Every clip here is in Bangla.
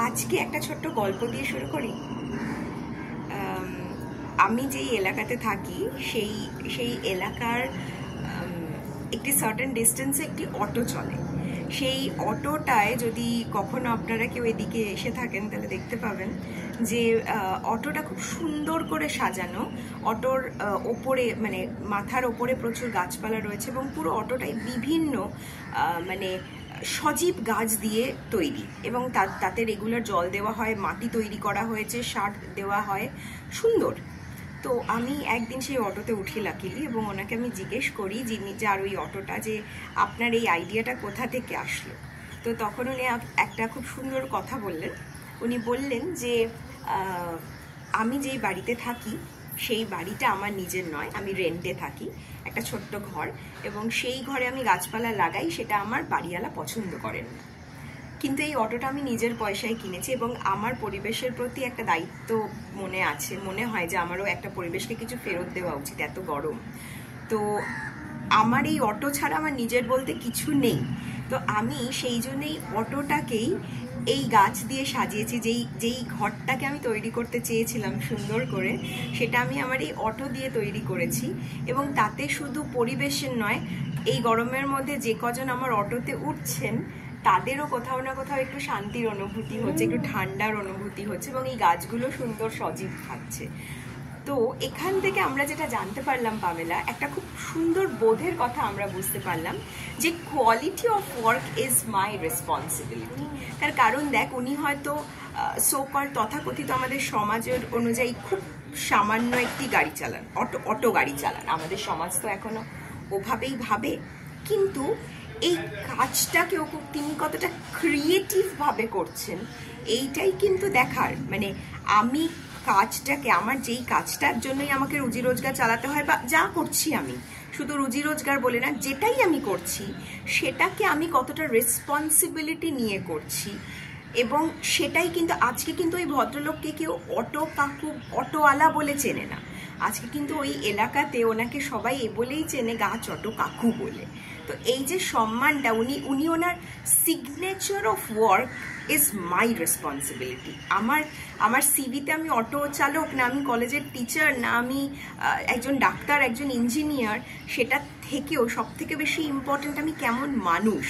আজকে একটা ছোট্ট গল্প দিয়ে শুরু করি। আমি যেই এলাকাতে থাকি সেই এলাকার একটি সার্টেন ডিস্টেন্সে একটি অটো চলে। সেই অটোটায় যদি কখনো আপনারা কেউ এদিকে এসে থাকেন তাহলে দেখতে পাবেন যে অটোটা খুব সুন্দর করে সাজানো। অটোর ওপরে মানে মাথার ওপরে প্রচুর গাছপালা রয়েছে এবং পুরো অটোটাই বিভিন্ন মানে সজীব গাছ দিয়ে তৈরি এবং তাতে রেগুলার জল দেওয়া হয়, মাটি তৈরি করা হয়েছে, সার দেওয়া হয়, সুন্দর। তো আমি একদিন সেই অটোতে উঠি লাকিলি এবং ওনাকে আমি জিজ্ঞেস করি যার ওই অটোটা যে আপনার এই আইডিয়াটা কোথা থেকে আসলো। তো তখন উনি একটা খুব সুন্দর কথা বললেন। উনি বললেন যে আমি যেই বাড়িতে থাকি সেই বাড়িটা আমার নিজের নয়, আমি রেন্টে থাকি, একটা ছোট্ট ঘর, এবং সেই ঘরে আমি গাছপালা লাগাই, সেটা আমার বাড়িওয়ালা পছন্দ করেন না। কিন্তু এই অটোটা আমি নিজের পয়সায় কিনেছি এবং আমার পরিবেশের প্রতি একটা দায়িত্ব মনে হয় যে আমারও একটা পরিবেশকে কিছু ফেরত দেওয়া উচিত। এত গরম, তো আমার এই অটো ছাড়া আমার নিজের বলতে কিছু নেই। তো আমি সেই জন্যই অটোটাকেই এই গাছ দিয়ে সাজিয়েছি। যেই ঘরটাকে আমি তৈরি করতে চেয়েছিলাম সুন্দর করে, সেটা আমি আমার এই অটো দিয়ে তৈরি করেছি। এবং তাতে শুধু পরিবেশের নয়, এই গরমের মধ্যে যে কজন আমার অটোতে উঠছেন তাদেরও কোথাও না কোথাও একটু শান্তির অনুভূতি হচ্ছে, একটু ঠান্ডার অনুভূতি হচ্ছে, এবং এই গাছগুলো সুন্দর সজীব থাকছে। তো এখান থেকে আমরা যেটা জানতে পারলাম পামেলা, একটা খুব সুন্দর বোধের কথা আমরা বুঝতে পারলাম যে quality of work is my responsibility. তার কারণ দেখ, উনি হয়তো সোকল তথাকথিত আমাদের সমাজের অনুযায়ী খুব সামান্য একটি গাড়ি চালান, অটো গাড়ি চালান। আমাদের সমাজ তো এখনো ওভাবেই ভাবে, কিন্তু এই কাজটাকেও তিনি কতটা ক্রিয়েটিভ ভাবে করছেন এইটাই কিন্তু দেখার। মানে আমি কাজটাকে, আমার যেই কাজটার জন্যই আমাকে রুজি রোজগার চালাতে হয় বা যা করছি, আমি শুধু রুজি রোজগার বলে না, যেটাই আমি করছি সেটাকে আমি কতটা রেসপন্সিবিলিটি নিয়ে করছি। এবং সেটাই কিন্তু আজকে কিন্তু ওই ভদ্রলোককে কেউ অটো কাকু, অটোওয়ালা বলে চেনে না। আজকে কিন্তু ওই এলাকাতে ওনাকে সবাই বলেই চেনে, গাছ অটো কাকু বলে। তো এই যে সম্মানটা, উনি ওনার signature of work is my responsibility. আমার সিভিতে আমি অটো চালক না, আমি কলেজের টিচার না, আমি একজন ডাক্তার, একজন ইঞ্জিনিয়ার, সেটা থেকেও সব থেকে বেশি ইম্পর্টেন্ট আমি কেমন মানুষ।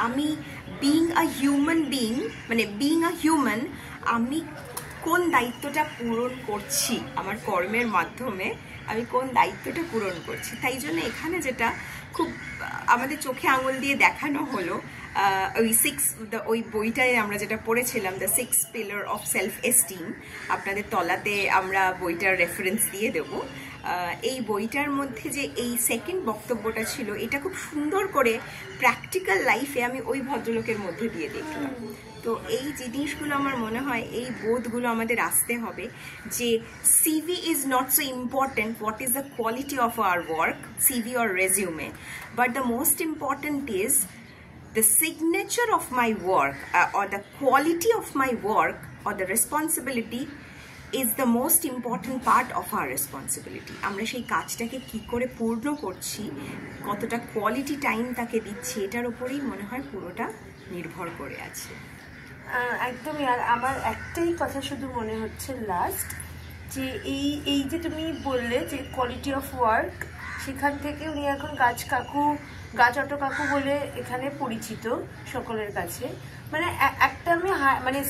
আমি বিইং আ হিউম্যান বিইং, মানে বিইং আ হিউম্যান, আমি কোন দায়িত্বটা পূরণ করছি, আমার কর্মের মাধ্যমে আমি কোন দায়িত্বটা পূরণ করছি। তাই জন্য এখানে যেটা খুব আমাদের চোখে আঙুল দিয়ে দেখানো হলো, ওই বইটায় আমরা যেটা পড়েছিলাম, the 6 pillar of self esteem, আপনাদের তলাতে আমরা বইটার রেফারেন্স দিয়ে দেবো। এই বইটার মধ্যে যে এই সেকেন্ড বক্তব্যটা ছিল, এটা খুব সুন্দর করে প্র্যাকটিক্যাল লাইফে আমি ওই ভদ্রলোকের মধ্যে দিয়ে দেখলাম। তো এই জিনিসগুলো আমার মনে হয়, এই বোধগুলো আমাদের আসতে হবে যে CV is not so important what is the quality of our work, CV or resume, but the most important is the signature of my work or the quality of my work or the responsibility is the most important part of our responsibility. আমরা সেই কাজটাকে কি করে পূর্ণ করছি, কতটা কোয়ালিটি টাইম তাকে দিচ্ছি, এটার উপরেই মনে হয় পুরোটা নির্ভর করে আছে। একদমই। আর আমার একটাই কথা শুধু মনে হচ্ছে লাস্ট, যে এই যে তুমি বললে যে কোয়ালিটি অফ ওয়ার্ক, সেখান থেকে উনি এখন গাছ অটো কাকু বলে এখানে পরিচিত সকলের কাছে। মানে একটা আমি মানে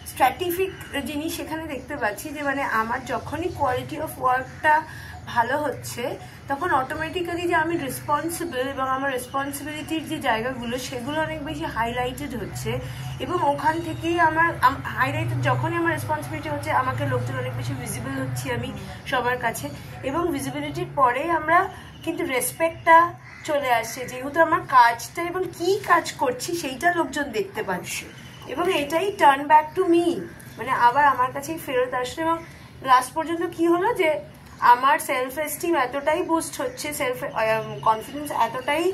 স্ট্র্যাটিফিক জিনিস সেখানে দেখতে পাচ্ছি, যে মানে আমার যখনই কোয়ালিটি অফ ওয়ার্কটা ভালো হচ্ছে, তখন অটোমেটিক্যালি যে আমি রেসপন্সিবল এবং আমার রেসপন্সিবিলিটির যে জায়গাগুলো, সেগুলো অনেক বেশি হাইলাইটেড হচ্ছে। এবং ওখান থেকেই আমার হাইলাইটেড যখনই আমার রেসপন্সিবিলিটি হচ্ছে, আমাকে লোকজন অনেক বেশি ভিজিবল হচ্ছি আমি সবার কাছে। এবং ভিজিবিলিটির পরে আমরা কিন্তু রেসপেক্টটা চলে আসছে, যেহেতু আমার কাজটা এবং কি কাজ করছি সেইটা লোকজন দেখতে পাচ্ছে, এবং এটাই টার্ন ব্যাক টু মি, মানে আবার আমার কাছেই ফেরত আসলো। এবং লাস্ট পর্যন্ত কি হলো, যে আমার সেলফ এস্টিম এতটাই বুস্ট হচ্ছে, সেলফ কনফিডেন্স এতটাই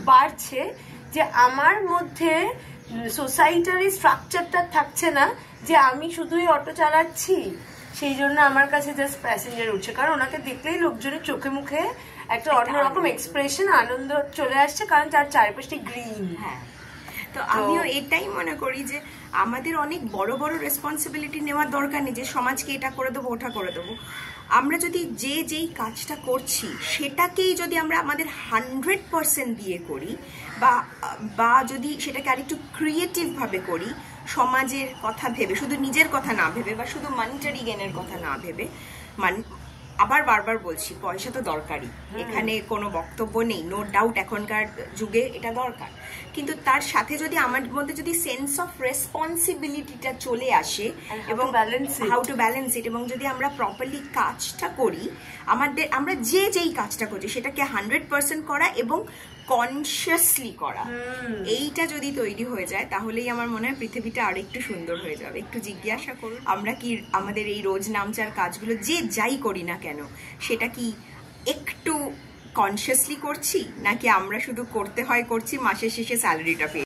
বাড়ছে, যে আমার মধ্যে সোসাইটার এই স্ট্রাকচারটা থাকছে না যে আমি শুধুই অটো চালাচ্ছি, সেই জন্য আমার কাছে জাস্ট প্যাসেঞ্জার উঠছে। কারণ ওনাকে দেখলেই লোকজনের চোখে মুখে একটা অন্যরকম এক্সপ্রেশন, আনন্দ চলে আসছে, কারণ তার চারপাশে গ্রিন। হ্যাঁ, তো আমিও এটাই মনে করি যে আমাদের অনেক বড় বড় রেসপন্সিবিলিটি নেওয়ার দরকার নেই যে সমাজকে এটা করে দেবো ওটা করে দেবো। আমরা যদি যেই কাজটা করছি সেটাকেই যদি আমরা আমাদের 100% দিয়ে করি বা যদি সেটাকে আরেকটু ক্রিয়েটিভ ভাবে করি, সমাজের কথা ভেবে, শুধু নিজের কথা না ভেবে বা শুধু মানিটারি গেনের কথা না ভেবে, আবার বারবার বলছি পয়সা তো দরকারই, এখানে কোনো বক্তব্য নেই, নো ডাউট এখনকার যুগে এটা দরকার, কিন্তু তার সাথে যদি আমার মধ্যে যদি সেন্স অফ রেসপন্সিবিলিটিটা চলে আসে এবং হাউ টু ব্যালেন্স ইট, এবং যদি আমরা প্রপারলি কাজটা করি, আমরা যেই কাজটা করছি সেটাকে 100% করা এবং কনসিয়াসলি করা, এইটা যদি তৈরি হয়ে যায় তাহলেই আমার মনে হয় পৃথিবীটা আরেকটু সুন্দর হয়ে যাবে। একটু জিজ্ঞাসা করুন, আমরা কি আমাদের এই রোজ নামচার কাজগুলো যাই করি না কেন সেটা কি একটু কনসিয়াসলি করছি, নাকি আমরা শুধু করছি মাসের শেষে স্যালারিটা পেয়ে